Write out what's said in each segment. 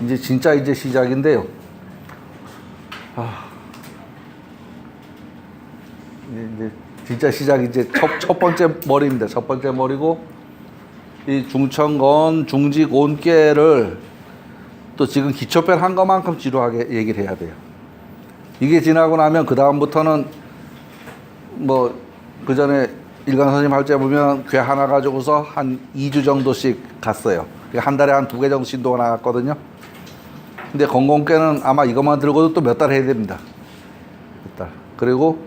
이제 진짜 이제 시작인데요. 이제 진짜 시작 이제 첫 번째 머리입니다. 첫 번째 머리고 이 중천건 중직온께를 또 지금 기초편 한 것만큼 지루하게 얘기를 해야 돼요. 이게 지나고 나면 그 다음부터는 뭐 그 전에 일강 선생님 할 때 보면 괴 하나 가지고서 한 2주 정도씩 갔어요. 한 달에 한 2개 정도 신도가 나갔거든요. 근데 건공괴는 아마 이것만 들고도 또 몇 달 해야 됩니다. 몇 달. 그리고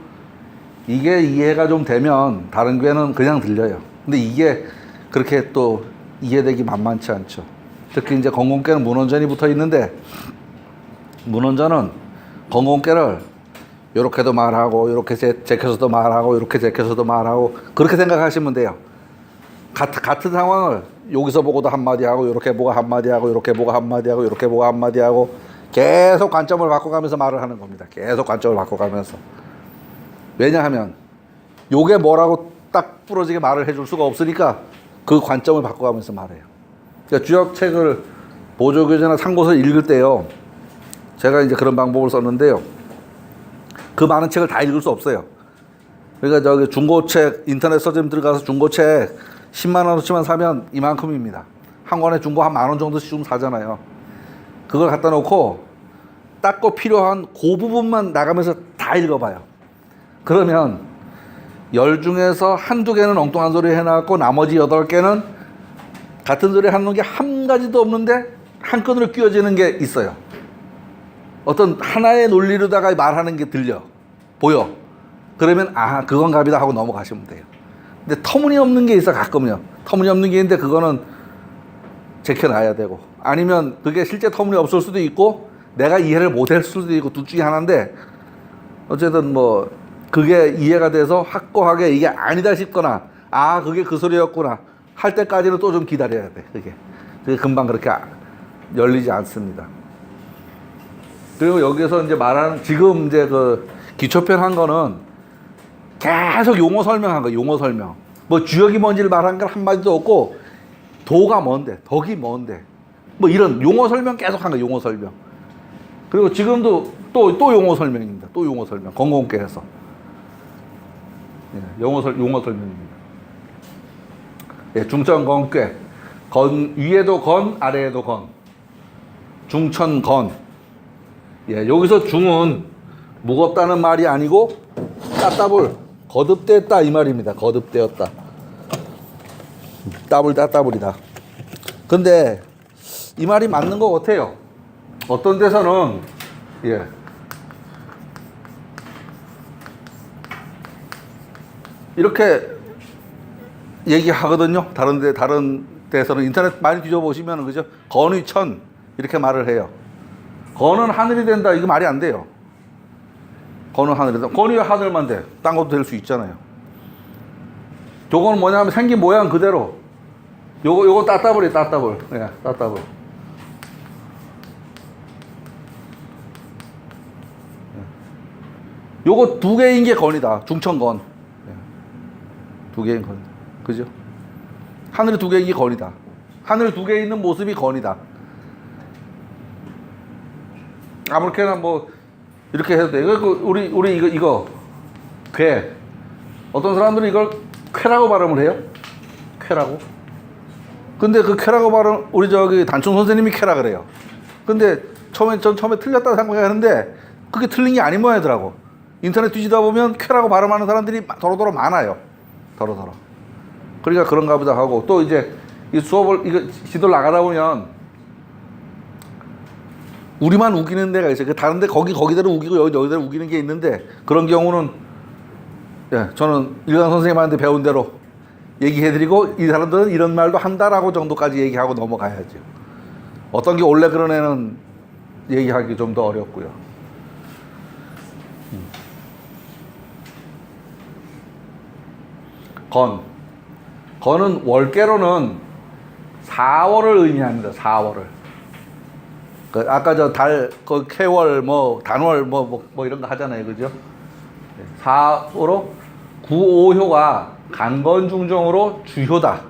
이게 이해가 좀 되면 다른 괴는 그냥 들려요. 근데 이게 그렇게 또 이해되기 만만치 않죠. 특히 이제 건공괴는 문원전이 붙어 있는데 문원전은 건공괴를 요렇게도 말하고 요렇게 제껴서도 말하고 요렇게 제껴서도 말하고 그렇게 생각하시면 돼요. 같은 상황을 여기서 보고도 한마디 하고 요렇게 보고 한마디 하고 요렇게 보고 한마디 하고 요렇게 보고 한마디 하고 계속 관점을 바꿔가면서 말을 하는 겁니다. 계속 관점을 바꿔가면서. 왜냐하면 요게 뭐라고 딱 부러지게 말을 해줄 수가 없으니까 그 관점을 바꿔가면서 말해요. 그러니까 주역책을 보조교재나 참고서를 읽을 때요. 제가 이제 그런 방법을 썼는데요. 그 많은 책을 다 읽을 수 없어요. 그러니까 저기 중고책 인터넷 서점 들어가서 중고책 10만 원어치만 사면 이만큼입니다. 한 권에 중고 한 10,000원 정도씩 좀 사잖아요. 그걸 갖다 놓고 딱 그 필요한 그 부분만 나가면서 다 읽어봐요. 그러면 10 중에서 한두 개는 엉뚱한 소리 해놨고 나머지 8개는 같은 소리 하는 게 한 가지도 없는데 한 끈으로 끼워지는 게 있어요. 어떤 하나의 논리로다가 말하는 게 들려 보여. 그러면 아 그건 갑이다 하고 넘어가시면 돼요. 근데 터무니없는 게 있어. 가끔요 터무니없는 게 있는데 그거는 제껴놔야 되고 아니면 그게 실제 터무니없을 수도 있고 내가 이해를 못할 수도 있고 둘 중에 하나인데 어쨌든 뭐 그게 이해가 돼서 확고하게 이게 아니다 싶거나 아 그게 그 소리였구나 할 때까지는 또 좀 기다려야 돼. 그게 금방 그렇게 열리지 않습니다. 그리고 여기서 이제 말하는 지금 이제 그 기초편 한 거는 계속 용어 설명한 거예요. 용어 설명. 뭐 주역이 뭔지를 말한 건 한마디도 없고 도가 뭔데, 덕이 뭔데, 뭐 이런 용어 설명 계속 한 거예요. 용어 설명. 그리고 지금도 또 용어 설명입니다. 또 용어 설명. 건공께에서 용어 설명입니다. 예, 중천건꽤 건 위에도 건 아래에도 건 중천건. 예, 여기서 중은 무겁다는 말이 아니고 따따블 거듭되었다 이 말입니다. 거듭되었다. 따블이다. 근데 이 말이 맞는 것 같아요. 어떤 데서는 예. 이렇게 얘기하거든요. 다른 데서는 인터넷 많이 뒤져보시면 그죠? 건위천 이렇게 말을 해요. 건은 하늘이 된다. 이거 말이 안 돼요. 건은 하늘이 된다. 건이 왜 하늘만 돼? 딴 것도 될 수 있잖아요. 요거는 뭐냐면 생긴 모양 그대로. 요거 따따블이 따따블. 예, 따따블. 요거 2개인 게 건이다. 중천건. 예. 2개인 건. 그죠? 하늘이 2개인 게 건이다. 하늘 2개 있는 모습이 건이다. 아무렇게나 뭐 이렇게 해도 돼. 우리 이거 괴. 어떤 사람들은 이걸 쾌라고 발음을 해요. 쾌라고. 근데 그 쾌라고 발음 우리 저기 단충 선생님이 쾌라 그래요. 근데 처음에 틀렸다고 생각하는데 그게 틀린 게 아닌 모양이더라고. 인터넷 뒤지다 보면 쾌라고 발음하는 사람들이 더러더러 많아요. 더러더러. 그러니까 그런가 보다 하고 또 이제 이 수업을 이거 지도를 나가다 보면 우리만 우기는 데가 있어요. 다른데 거기대로 우기고 여기대로 우기는 게 있는데 그런 경우는 예, 저는 일강 선생님한테 배운 대로 얘기해드리고 이 사람들은 이런 말도 한다라고 정도까지 얘기하고 넘어가야죠. 어떤 게 원래 그런 애는 얘기하기 좀 더 어렵고요. 건은 월계로는 4월을 의미합니다. 4월을. 그 아까 저 달, 그 캐월, 뭐 단월, 뭐 이런 거 하잖아요, 그죠? 4호로 구오효가 간건중정으로 주효다.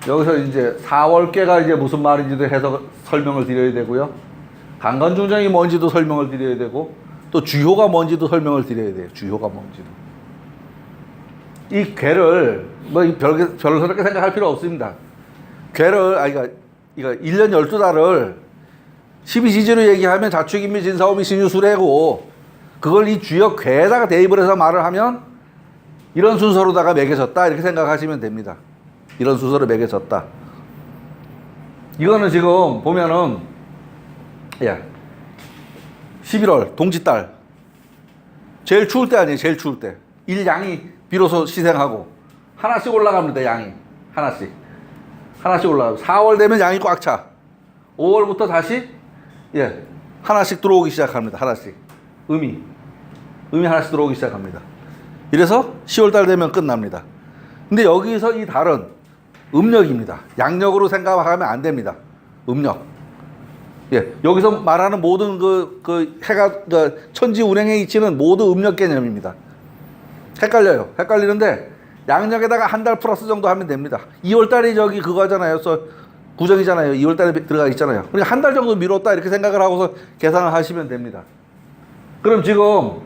여기서 이제 4월께가 이제 무슨 말인지도 해석 설명을 드려야 되고요. 강건중정이 뭔지도 설명을 드려야 되고 또 주효가 뭔지도 설명을 드려야 돼요. 주효가 뭔지도. 이 괴를 뭐 별스럽게 생각할 필요 없습니다. 괴를 이거 1년 12달을 12지지로 얘기하면 자축인미 진사오미 신유수래고 그걸 이 주역 괴에다가 대입을 해서 말을 하면 이런 순서로다가 매겨졌다 이렇게 생각하시면 됩니다. 이런 순서로 매겨졌다. 이거는 지금 보면은 11월 동짓달 제일 추울 때 아니에요. 제일 추울 때 일양이 비로소 시생하고 하나씩 올라갑니다. 양이 하나씩 올라가고 4월 되면 양이 꽉 차. 5월부터 다시 하나씩 들어오기 시작합니다. 하나씩 음이 하나씩 들어오기 시작합니다. 이래서 10월달 되면 끝납니다. 근데 여기서 이 달은 음력입니다. 양력으로 생각하면 안 됩니다. 음력. 여기서 말하는 모든 그 해가 천지 운행의 이치는 모두 음력 개념입니다. 헷갈려요. 헷갈리는데 양력에다가 한 달 플러스 정도 하면 됩니다. 2월달이 저기 그거잖아요. 구정이잖아요. 2월달에 들어가 있잖아요. 그러니까 한 달 정도 미뤘다 이렇게 생각을 하고서 계산을 하시면 됩니다. 그럼 지금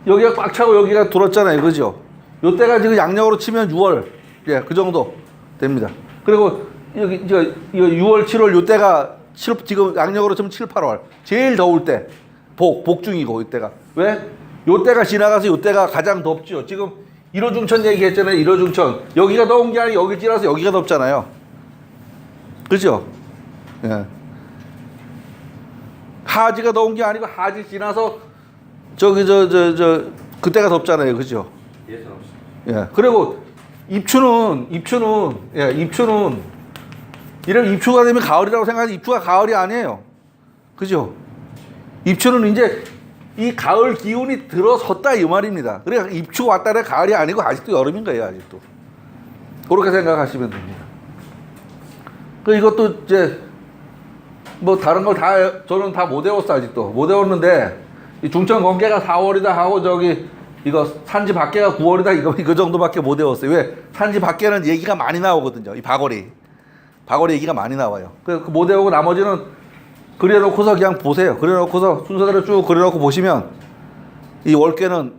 여기가 꽉 차고 여기가 돌았잖아요. 그죠? 요때가 지금 양력으로 치면 6월 그 정도 됩니다. 그리고 여기 이거 6월 7월 요때가 지금 양력으로 치면 7, 8월 제일 더울 때 복중이고 이때가 왜? 요때가 지나가서 요때가 가장 덥죠. 지금 1호 중천 얘기했잖아요. 1호 중천 여기가 더운 게 아니고 여기 지나서 여기가 덥잖아요. 그죠? 하지가 더운 게 아니고 하지 지나서 저기 그때가 덥잖아요. 그죠? 그리고 입추는 이런 입추가 되면 가을이라고 생각하는데 입추가 가을이 아니에요. 그죠? 입추는 이제 이 가을 기운이 들어섰다 이 말입니다. 그러니까 입추가 왔다는 가을이 아니고 아직도 여름인 거예요. 아직도. 그렇게 생각하시면 됩니다. 이것도 이제 뭐 다른 걸 저는 다 못 외웠어. 아직도 못 외웠는데 이 중천 건계가 4월이다 하고 저기 이거 산지 밖에가 9월이다 이거 정도밖에 못 외웠어요. 왜? 산지 밖에는 얘기가 많이 나오거든요. 이 바거리 얘기가 많이 나와요. 못 외우고 나머지는 그려놓고서 그냥 보세요. 그려놓고서 순서대로 쭉 그려놓고 보시면 이 월계는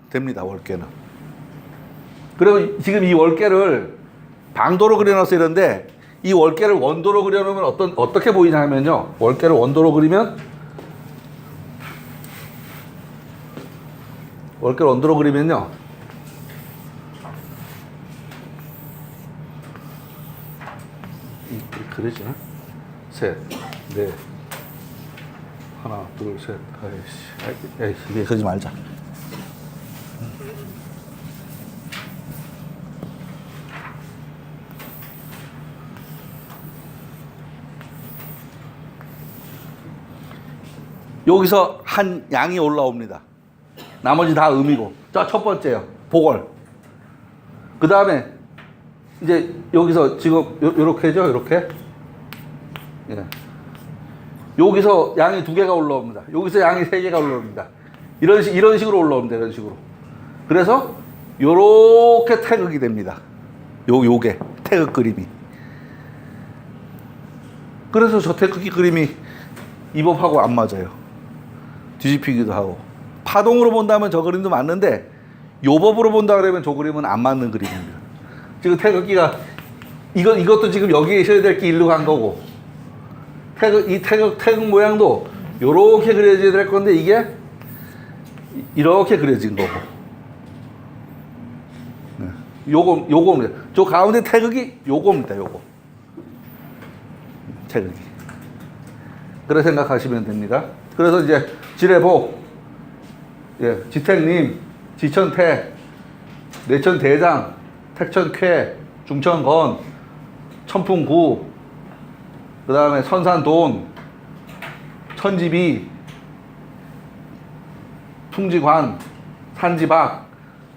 됩니다. 월계는. 그리고 지금 이 월계를 방도로 그려놨어야 되는데 이 월계를 원도로 그려놓으면 어떻게 보이냐 하면요. 월계를 원도로 그리면요. 그러지? 셋, 넷, 하나, 둘, 셋, 에이씨, 이게 그러지 말자. 여기서 한 양이 올라옵니다. 나머지 다 음이고. 자, 첫 번째요. 복월. 그 다음에 이제 여기서 지금 요렇게죠, 요렇게. 여기서 양이 2개가 올라옵니다. 여기서 양이 3개가 올라옵니다. 이런 식으로 올라옵니다. 이런 식으로. 그래서 요렇게 태극이 됩니다. 요게 태극 그림이. 그래서 저 태극기 그림이 이 법하고 안 맞아요. 뒤집히기도 하고. 파동으로 본다면 저 그림도 맞는데 요 법으로 본다 그러면 저 그림은 안 맞는 그림입니다. 지금 태극기가 이것도 지금 여기에 있어야 될 게 일로 간 거고 태극 모양도 요렇게 그려져야 될 건데 이게 이렇게 그려진 거고. 요겁니다. 저 가운데 태극이 요겁니다. 요거 태극이. 그래 생각하시면 됩니다. 그래서 이제 지뢰복, 지택님, 지천태, 내천대장, 택천쾌, 중천건, 천풍구, 그 다음에 선산돈, 천지비, 풍지관, 산지박,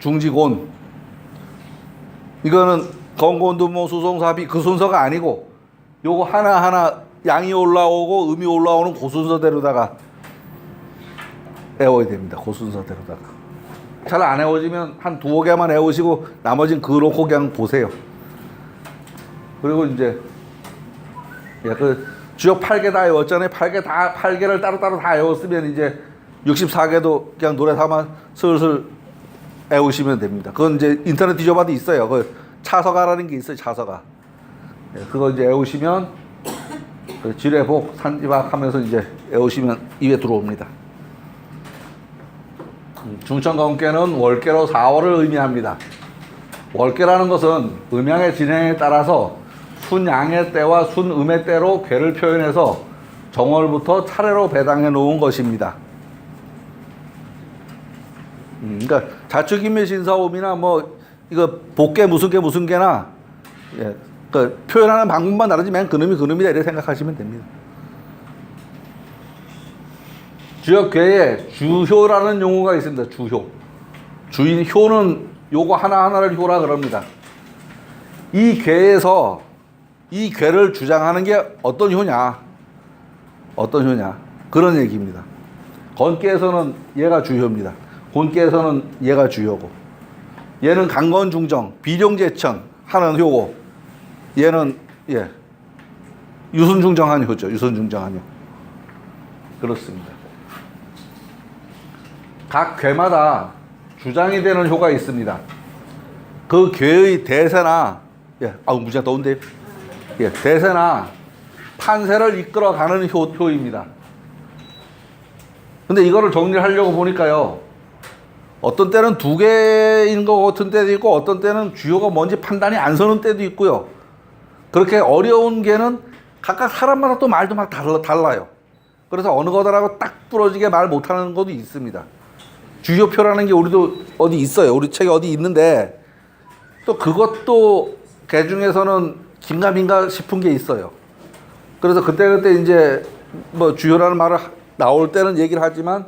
중지곤. 이거는 건곤두모 수송사비 그 순서가 아니고 요거 하나하나 양이 올라오고 음이 올라오는 그 순서대로다가 외워야 됩니다. 그 순서대로다가. 잘 안 외워지면 한 2개만 외우시고 나머지는 그놓고 그냥 보세요. 그리고 이제 예, 그 주역 8개 다 외웠잖아요. 8개를 따로따로 다 외웠으면 이제 64개도 그냥 노래 삼아 슬슬 외우시면 됩니다. 그건 이제 인터넷 뒤져봐도 있어요. 그 차서가라는 게 있어요. 차서가. 예, 그거 이제 외우시면 그 지뢰복 산지박 하면서 이제 외우시면 입에 들어옵니다. 중천건께는 월계로 4월을 의미합니다. 월계라는 것은 음양의 진행에 따라서 순양의 때와 순음의 때로 괴를 표현해서 정월부터 차례로 배당해 놓은 것입니다. 그러니까 자축인묘신사오미나 뭐 이거 복계 무슨 개나 예, 그 표현하는 방법만 다르지 맨 그놈이 그놈이다 이렇게 생각하시면 됩니다. 주역괴에 주효라는 용어가 있습니다. 주효. 주인 효는 요거 하나하나를 효라 그럽니다. 이 괴에서 이 괴를 주장하는 게 어떤 효냐? 어떤 효냐? 그런 얘기입니다. 건계에서는 얘가 주효입니다. 곤계에서는 얘가 주효고, 얘는 강건중정, 비룡제천 하는 효고, 얘는 예 유순중정한 효죠. 유순중정한 효. 그렇습니다. 각 괴마다 주장이 되는 효가 있습니다. 그 괴의 대세나 무지가 더운데 대세나 판세를 이끌어가는 효입니다. 근데 이거를 정리를 하려고 보니까요, 어떤 때는 두 개인 것 같은 때도 있고 어떤 때는 주요가 뭔지 판단이 안 서는 때도 있고요. 그렇게 어려운 게는 각각 사람마다 또 말도 막 달라요. 그래서 어느 거다라고 딱 부러지게 말 못하는 것도 있습니다. 주요표라는 게 우리도 어디 있어요. 우리 책에 어디 있는데 또 그것도 개 중에서는 긴가민가 싶은 게 있어요. 그래서 그때 이제 뭐 주요라는 말을 나올 때는 얘기를 하지만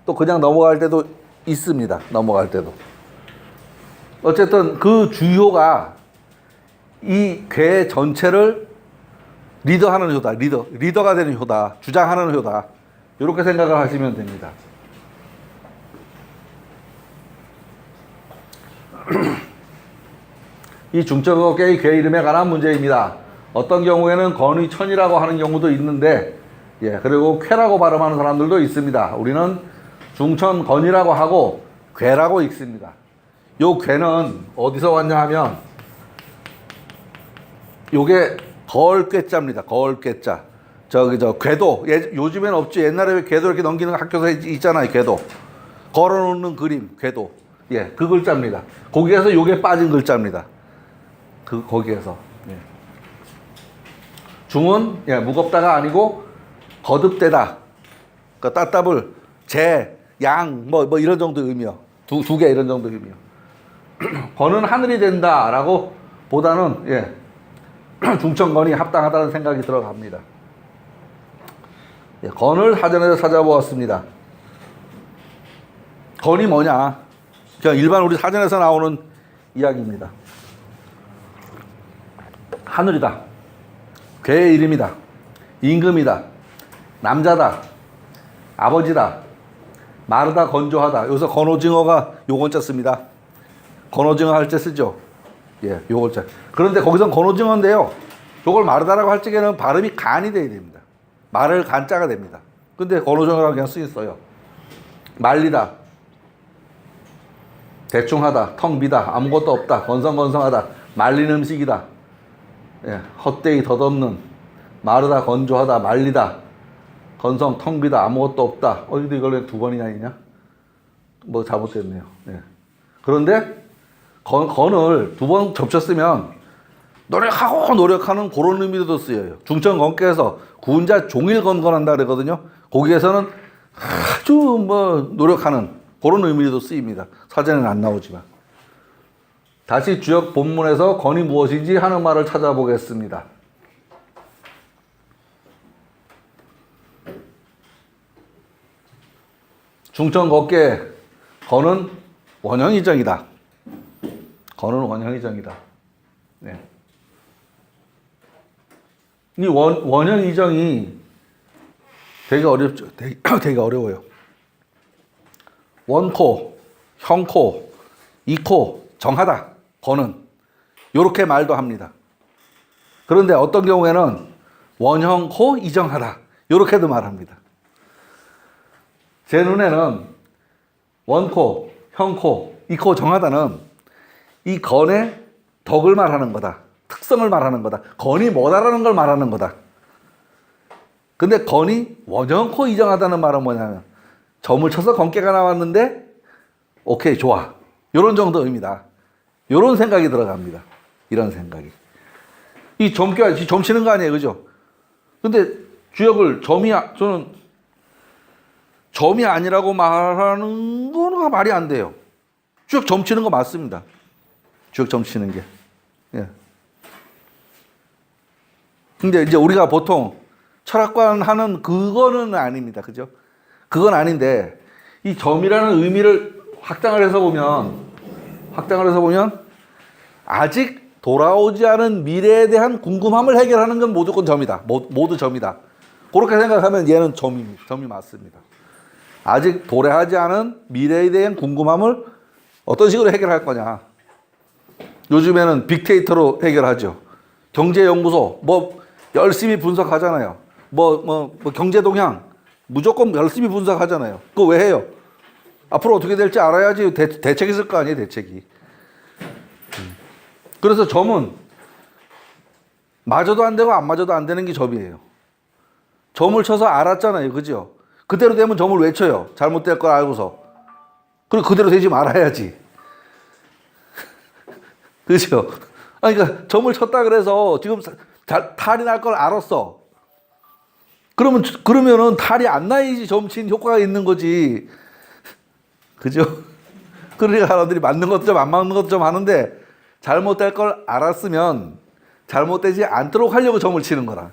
또 그냥 넘어갈 때도 있습니다. 넘어갈 때도. 어쨌든 그 주요가 이 괴 전체를 리더하는 효다. 리더가 되는 효다. 주장하는 효다. 이렇게 생각을 하시면 됩니다. 이 중천거계의 괴 이름에 관한 문제입니다. 어떤 경우에는 건의천이라고 하는 경우도 있는데, 그리고 쾌라고 발음하는 사람들도 있습니다. 우리는 중천건이라고 하고 괴라고 읽습니다. 요 괴는 어디서 왔냐 하면 요게 거울괴자입니다. 거울괴자. 궤도. 요즘엔 없지. 옛날에 왜 궤도 이렇게 넘기는 학교에서 있잖아요. 궤도. 걸어놓는 그림, 궤도. 그 글자입니다. 거기에서 요게 빠진 글자입니다. 거기에서. 중은 무겁다가 아니고 거듭되다. 그러니까 따따블, 재, 양, 뭐 이런 정도 의미요. 두 개 이런 정도 의미요. 건은 하늘이 된다라고 보다는 중천건이 합당하다는 생각이 들어갑니다. 건을 사전에서 찾아보았습니다. 건이 뭐냐? 그냥 일반 우리 사전에서 나오는 이야기입니다. 하늘이다. 괴의 이름이다. 임금이다. 남자다. 아버지다. 마르다 건조하다. 여기서 건오징어가 요건자 씁니다. 건오징어 할 때 쓰죠. 요건자. 그런데 거기선 건오징어인데요. 요걸 마르다라고 할 적에는 발음이 간이 돼야 됩니다. 말을 간자가 됩니다. 근데 건오징어라고 그냥 쓰였어요. 말리다. 대충하다. 텅 비다. 아무것도 없다. 건성건성하다. 말린 음식이다. 헛되이 덧없는. 마르다 건조하다. 말리다. 건성 텅 비다. 아무것도 없다. 근데 이걸 왜 두 번이나 있냐? 뭐 잘못됐네요. 그런데 건을 두 번 접쳤으면 노력하는 그런 의미도 쓰여요. 중천건께에서 구운자 종일건건한다 그러거든요. 거기에서는 아주 뭐 노력하는 그런 의미도 쓰입니다. 사전에는 안 나오지만. 다시 주역 본문에서 건이 무엇인지 하는 말을 찾아보겠습니다. 중천거께 건은 원형이정이다. 건은 원형이정이다. 이 원형이정이 되게 어렵죠. 되게 어려워요. 원코, 형코, 이코, 정하다. 건은 요렇게 말도 합니다. 그런데 어떤 경우에는 원형코 이정하다. 이렇게도 말합니다. 제 눈에는 원코, 형코, 이코 정하다는 이 건의 덕을 말하는 거다. 특성을 말하는 거다. 건이 뭐다라는 걸 말하는 거다. 근데 건이 원형코 이정하다는 말은 뭐냐면 점을 쳐서 건깨가 나왔는데 오케이 좋아. 이런 정도 의미다. 이런 생각이 들어갑니다. 이런 생각이. 이 점괘, 점 치는 거 아니에요. 그죠? 근데 주역을 저는 점이 아니라고 말하는 거는 말이 안 돼요. 주역 점 치는 거 맞습니다. 주역 점 치는 게. 예. 근데 이제 우리가 보통 철학관 하는 그거는 아닙니다. 그죠? 그건 아닌데 이 점이라는 의미를 확장을 해서 보면 아직 돌아오지 않은 미래에 대한 궁금함을 해결하는 건 무조건 점이다. 모두 점이다. 그렇게 생각하면 얘는 점이 맞습니다. 아직 도래하지 않은 미래에 대한 궁금함을 어떤 식으로 해결할 거냐. 요즘에는 빅데이터로 해결하죠. 경제연구소 뭐 열심히 분석하잖아요. 뭐 경제 동향 무조건 열심히 분석하잖아요. 그거 왜 해요? 앞으로 어떻게 될지 알아야지 대책이 있을 거 아니에요. 대책이. 그래서 점은 맞아도 안 되고 안 맞아도 안 되는 게 점이에요. 점을 쳐서 알았잖아요. 그죠? 그대로 되면 점을 왜 쳐요? 잘못될 걸 알고서. 그리고 그대로 되지 말아야지. 그죠? 그러니까 점을 쳤다 그래서 지금 탈이 날 걸 알았어. 그러면은 탈이 안 나야지 점 친 효과가 있는 거지. 그죠? 그러니까 사람들이 맞는 것도 좀 안 맞는 것도 좀 하는데 잘못될 걸 알았으면 잘못되지 않도록 하려고 점을 치는 거라.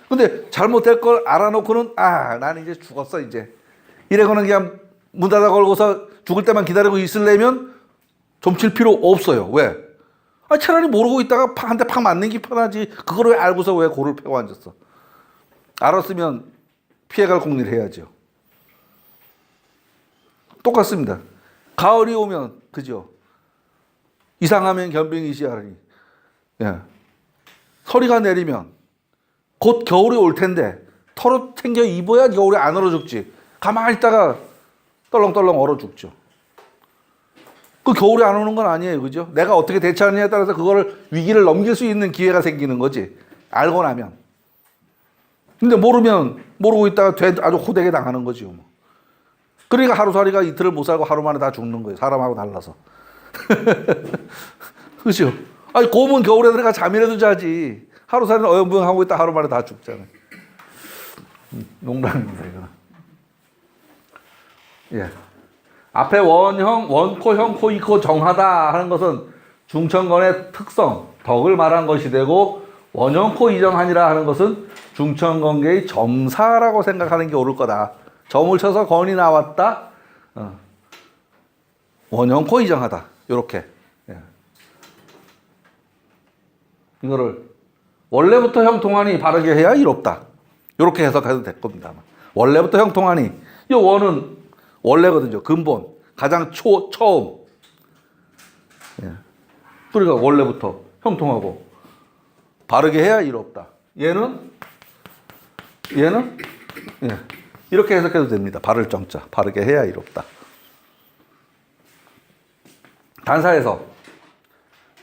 근데 잘못될 걸 알아놓고는 나는 이제 죽었어 이제. 이래고는 그냥 문 닫아 걸고서 죽을 때만 기다리고 있으려면 점 칠 필요 없어요. 왜? 차라리 모르고 있다가 한 대 팍 맞는 게 편하지. 그걸 왜 알고서 왜 고를 펴고 앉았어? 알았으면 피해갈 공리를 해야죠. 똑같습니다. 가을이 오면 그죠? 이상하면 겸빙이시하니. 예. 서리가 내리면 곧 겨울이 올 텐데 털어 챙겨 입어야 겨울에 안 얼어 죽지. 가만히 있다가 떨렁떨렁 얼어 죽죠. 그 겨울이 안 오는 건 아니에요. 그죠? 내가 어떻게 대처하느냐에 따라서 그거를 위기를 넘길 수 있는 기회가 생기는 거지. 알고 나면. 근데 모르고 있다가 아주 호되게 당하는 거지요. 뭐. 그러니까 하루살이가 이틀을 못 살고 하루 만에 다 죽는 거예요. 사람하고 달라서. 그죠? 곰은 겨울에 들어가 잠이라도 자지. 하루살이는 어영부영하고 있다 하루 만에 다 죽잖아요. 농담입니다, 이거는. 예. 앞에 원형, 원코, 형코, 이코 정하다 하는 것은 중천건의 특성, 덕을 말한 것이 되고 원형코 이정하니라 하는 것은 중천건계의 점사라고 생각하는 게 옳을 거다. 점을 쳐서 건이 나왔다. 원형코 이정하다. 요렇게. 예. 이거를 원래부터 형통하니 바르게 해야 이롭다. 요렇게 해석해도 될 겁니다. 원래부터 형통하니 이 원은 원래거든요. 근본. 가장 처음. 예. 그러니까 원래부터 형통하고 바르게 해야 이롭다. 얘는 예. 이렇게 해석해도 됩니다. 바를 정자. 바르게 해야 이롭다. 단사에서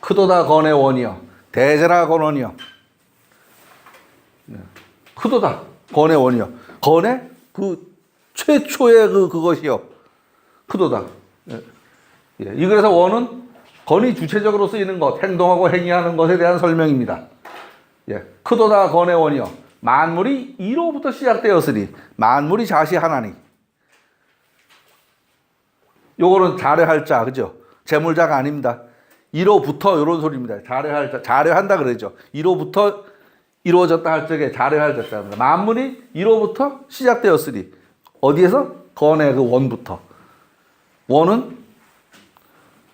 크도다 건의 원이여 대제라 건원이여. 예. 크도다 건의 원이여. 건의 그 최초의 그것이요. 크도다. 예. 예. 이 그래서 원은 건이 주체적으로 쓰이는 것, 행동하고 행위하는 것에 대한 설명입니다. 예. 크도다 건의 원이요. 만물이 이로부터 시작되었으니 만물이 자시하나니. 요거는 자뢰할 자, 그죠? 재물자가 아닙니다. 이로부터 이런 소리입니다. 자뢰할 자, 자뢰한다 그러죠. 이로부터 이루어졌다 할 적에 자뢰할 자입니다. 만물이 이로부터 시작되었으니 어디에서? 건의 그 원부터. 원은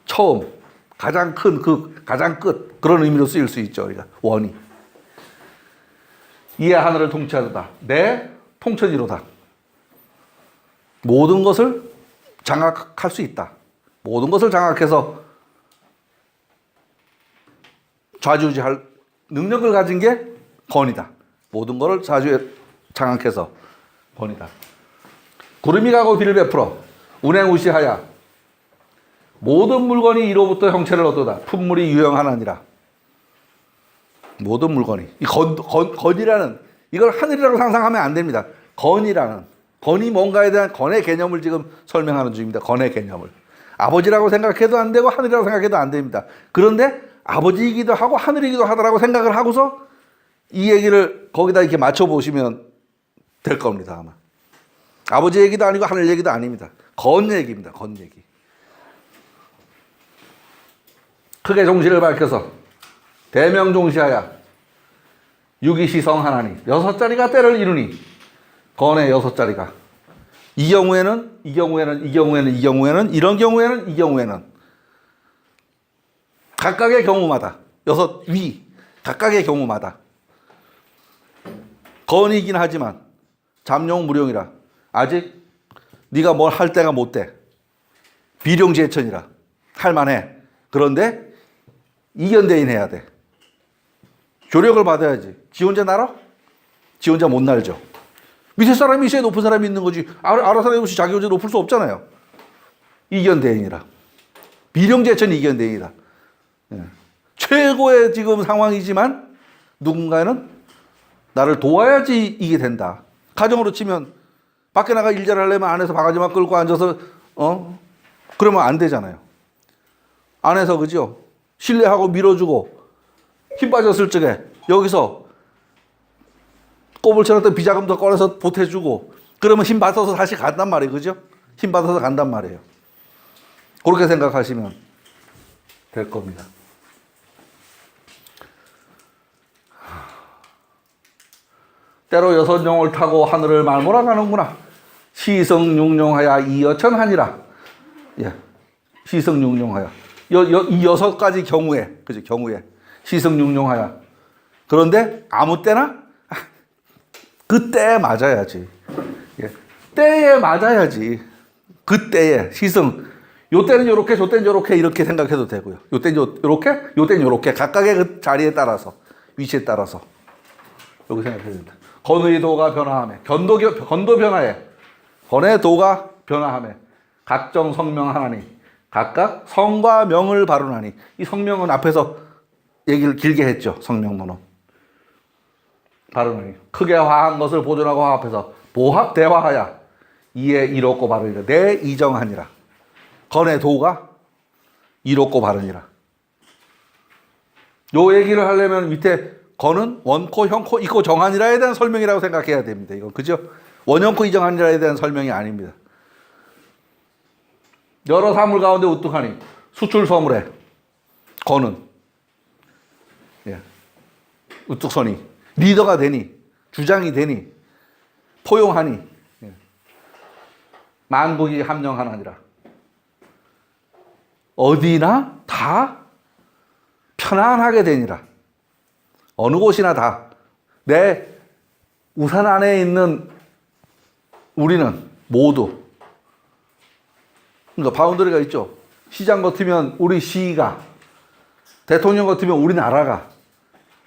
처음, 가장 큰 가장 끝 그런 의미로 쓰일 수 있죠. 우리가 원이. 이에 하늘을 통치하도다. 내 통천이로다. 모든 것을 장악할 수 있다. 모든 것을 장악해서 좌지우지할 능력을 가진 게 건이다. 모든 것을 자주에 장악해서 건이다. 구름이 가고 비를 베풀어 운행우시하야 모든 물건이 이로부터 형체를 얻도다. 품물이 유영하나니라. 모든 물건이 이 건이라는 이걸 하늘이라고 상상하면 안 됩니다. 건이 뭔가에 대한 건의 개념을 지금 설명하는 중입니다. 건의 개념을 아버지라고 생각해도 안 되고 하늘이라고 생각해도 안 됩니다. 그런데 아버지이기도 하고 하늘이기도 하다라고 생각을 하고서 이 얘기를 거기다 이렇게 맞춰 보시면 될 겁니다. 아마 아버지 얘기도 아니고 하늘 얘기도 아닙니다. 건 얘기입니다. 건 얘기. 크게 종시를 밝혀서 대명종시하야 유기시성 하나니 6자리가 때를 이루니 건의 6자리가 이 경우에는 이런 경우에는 각각의 경우마다 각각의 경우마다 건이긴 하지만 잠룡무룡이라 아직 네가 뭘 할 때가 못 돼. 비룡제천이라 할만해. 그런데 이견대인 해야 돼. 조력을 받아야지. 지 혼자 날아? 지 혼자 못 날죠. 밑에 사람이 있어야 높은 사람이 있는 거지. 알아서 해보시 자기 혼자 높을 수 없잖아요. 이견대인이라. 비룡제천 이견대인이다. 예. 최고의 지금 상황이지만 누군가는 나를 도와야지 이게 된다. 가정으로 치면 밖에 나가 일자를 하려면 안에서 바가지만 끌고 앉아서 그러면 안 되잖아요. 안에서 그죠? 신뢰하고 밀어주고 힘 빠졌을 적에 여기서 꼽을 쳐놨던 비자금 더 꺼내서 보태주고 그러면 힘 받아서 다시 간단 말이에요. 그죠? 힘 받아서 간단 말이에요. 그렇게 생각하시면 될 겁니다. 때로 여선용을 타고 하늘을 말모라 가는구나. 시성융룡하야 이여천하니라. 예, 시성융룡하야. 이 6가지 경우에, 그죠? 경우에 시성융룡하야. 그런데 아무 때나 그때에 맞아야지. 예, 때에 맞아야지. 그때에 시성. 요 때는 요렇게, 저 때는 요렇게 이렇게 생각해도 되고요. 요 때는 요렇게, 요 때는 요렇게 각각의 그 자리에 따라서 위치에 따라서 여기 생각해야 된다. 건의 도가 변화하며 건도 변화해 건의 도가 변화하며 각정 성명 하나니 각각 성과 명을 발언하니 이 성명은 앞에서 얘기를 길게 했죠. 성명론은 발언하니 크게 화한 것을 보존하고 화합해서 보합 대화하여 이에 이롭고 바르니라. 내 이정하니라. 건의 도가 이롭고 바르니라. 요 얘기를 하려면 밑에 건은 원코, 형코, 이코, 정한이라에 대한 설명이라고 생각해야 됩니다. 이건 그죠? 원형코, 이정한이라에 대한 설명이 아닙니다. 여러 사물 가운데 우뚝하니 수출서물에 건은 예. 우뚝서니 리더가 되니 주장이 되니 포용하니 예. 만국이 함령하나니라. 어디나 다 편안하게 되니라. 어느 곳이나 다 내 우산 안에 있는 우리는 모두 그러니까 바운더리가 있죠. 시장 같으면 우리 시가, 대통령 같으면 우리 나라가,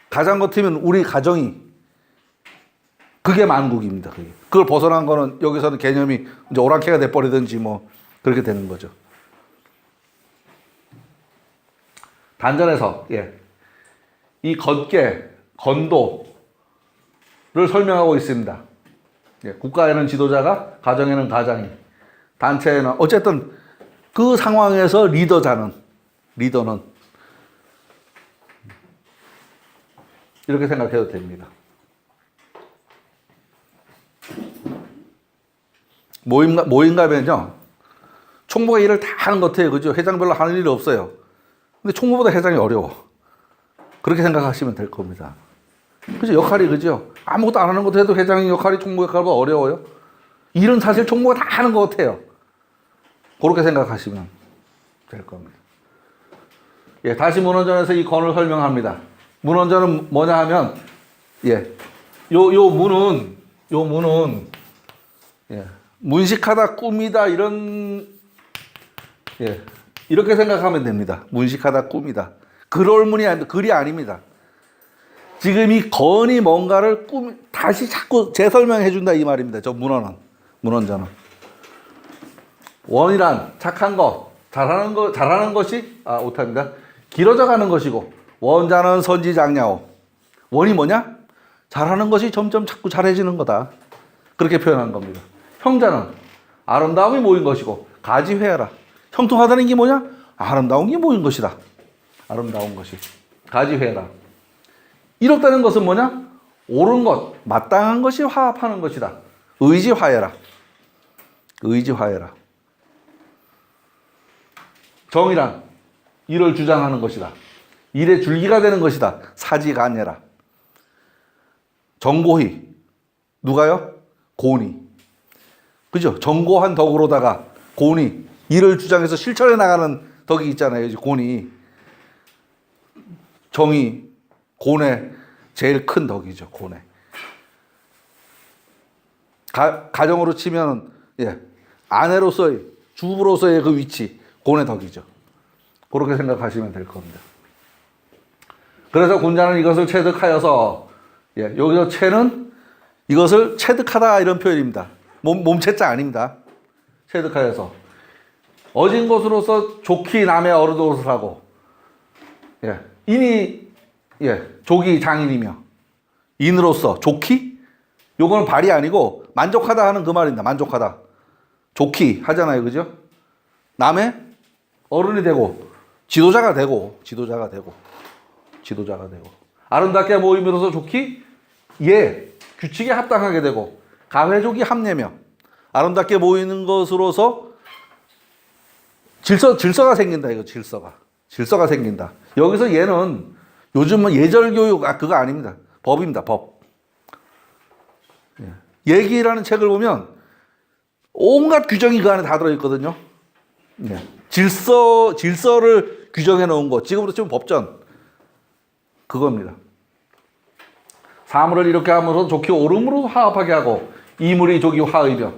가장 같으면 우리 가정이 그게 만국입니다. 그게. 그걸 벗어난 거는 여기서는 개념이 이제 오랑캐가 돼버리든지 뭐 그렇게 되는 거죠. 단전에서 이 건도를 설명하고 있습니다. 국가에는 지도자가, 가정에는 가장이, 단체에는 어쨌든 그 상황에서 리더는 이렇게 생각해도 됩니다. 모임 가면요 총무가 일을 다 하는 것 같아요. 그죠? 회장별로 하는 일이 없어요. 근데 총무보다 회장이 어려워. 그렇게 생각하시면 될 겁니다. 그죠? 역할이 그죠? 아무것도 안 하는 것도 해도 회장의 역할이 총무 역할보다 어려워요. 일은 사실 총무가 다 하는 것 같아요. 그렇게 생각하시면 될 겁니다. 다시 문헌전에서 이 건을 설명합니다. 문헌전은 뭐냐 하면, 요 문은, 문식하다, 꿈이다, 이렇게 생각하면 됩니다. 문식하다, 꿈이다. 글이 아닙니다. 지금 이 건이 뭔가를 다시 자꾸 재설명해 준다 이 말입니다. 저 문헌자는. 원이란 착한 것, 잘하는 것이 오답니다. 길어져 가는 것이고, 원자는 선지장냐오. 원이 뭐냐? 잘하는 것이 점점 자꾸 잘해지는 거다. 그렇게 표현한 겁니다. 형자는 아름다움이 모인 것이고, 가지회하라. 형통하다는 게 뭐냐? 아름다운 게 모인 것이다. 아름다운 것이. 가지회하라. 이롭다는 것은 뭐냐? 옳은 것, 마땅한 것이 화합하는 것이다. 의지화해라. 의지화해라. 정이란 일을 주장하는 것이다. 일의 줄기가 되는 것이다. 사지간예라. 정고히. 누가요? 고니. 그죠? 정고한 덕으로다가 고니. 일을 주장해서 실천해 나가는 덕이 있잖아요. 고니. 정이 고뇌 제일 큰 덕이죠. 고뇌. 가정으로 치면 아내로서의 주부로서의 그 위치 고뇌 덕이죠. 그렇게 생각하시면 될 겁니다. 그래서 군자는 이것을 체득하여서 여기서 체는 이것을 체득하다 이런 표현입니다. 몸체자 아닙니다. 체득하여서 어진 것으로서 좋기 남의 어르도릇을 하고 인이 족이 장인이며 인으로서 좋기? 요거는 발이 아니고 만족하다 하는 그 말입니다. 만족하다. 좋기 하잖아요. 그죠? 남의 어른이 되고 지도자가 되고 아름답게 모임으로써 좋기? 규칙에 합당하게 되고 가회족이 합내며 아름답게 모이는 것으로서 질서가 생긴다. 이거 질서가 생긴다. 여기서 얘는 요즘은 예절교육 그거 아닙니다. 법입니다. 법. 얘기라는 책을 보면 온갖 규정이 그 안에 다 들어있거든요. 질서를 규정해 놓은 것. 지금부터 치면 법전. 그겁니다. 사물을 이렇게 하면서 좋게 옳음으로 화합하게 하고 이물이 조기 화의며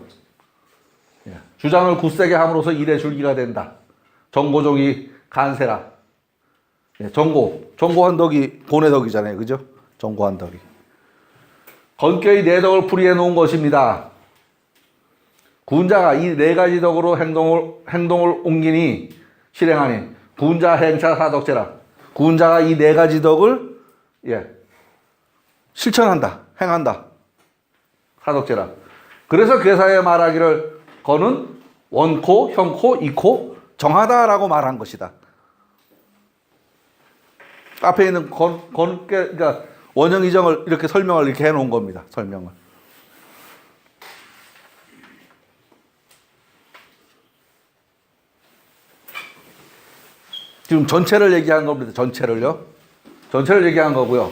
주장을 굳세게 함으로써 일의 줄기가 된다. 정고족이 간세라. 정고한 덕이 고뇌 덕이잖아요. 그죠? 정고한 덕이. 건교의 네 덕을 풀이해 놓은 것입니다. 군자가 이 네 가지 덕으로 행동을 옮기니 실행하니 군자 행차 사덕제라. 군자가 이 네 가지 덕을 실천한다. 행한다. 사덕제라. 그래서 괴사에 말하기를 거는 원코, 형코, 이코 정하다라고 말한 것이다. 앞에 있는 그러니까 원형 이정을 이렇게 설명을 이렇게 해놓은 겁니다. 설명을. 지금 전체를 얘기한 겁니다. 전체를 얘기한 거고요.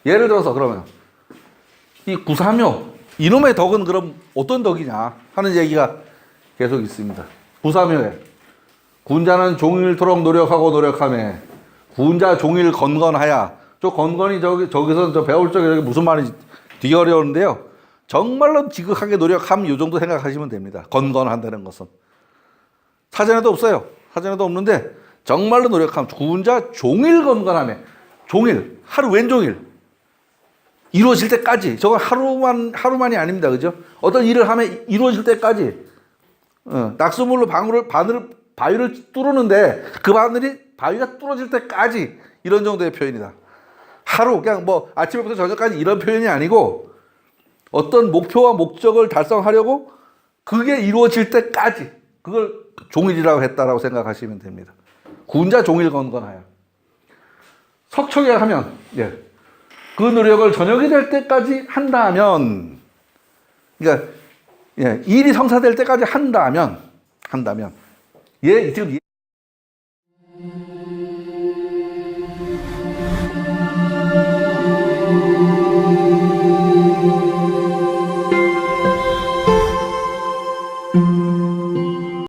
예를 들어서 그러면 이 구사묘 이놈의 덕은 그럼 어떤 덕이냐 하는 얘기가 계속 있습니다. 구사묘에 군자는 종일토록 노력하며 군자 종일 건건하야. 저 건건이 저기서 저 배울 적에 무슨 말인지 되게 어려운데요. 정말로 지극하게 노력함 요 정도 생각하시면 됩니다. 건건한다는 것은 사전에도 없어요. 사전에도 없는데 정말로 노력함. 군자 종일 건건하며. 종일 하루 왼종일 이루어질 때까지. 저건 하루만이 아닙니다. 그죠? 어떤 일을 하면 이루어질 때까지. 낙수물로 바위를 뚫었는데 그 바위가 뚫어질 때까지 이런 정도의 표현이다. 하루 그냥 뭐 아침부터 저녁까지 이런 표현이 아니고 어떤 목표와 목적을 달성하려고 그게 이루어질 때까지 그걸 종일이라고 했다라고 생각하시면 됩니다. 군자 종일 건건하여. 석척에 하면 그 노력을 저녁이 될 때까지 한다면 그러니까 일이 성사될 때까지 한다면 지금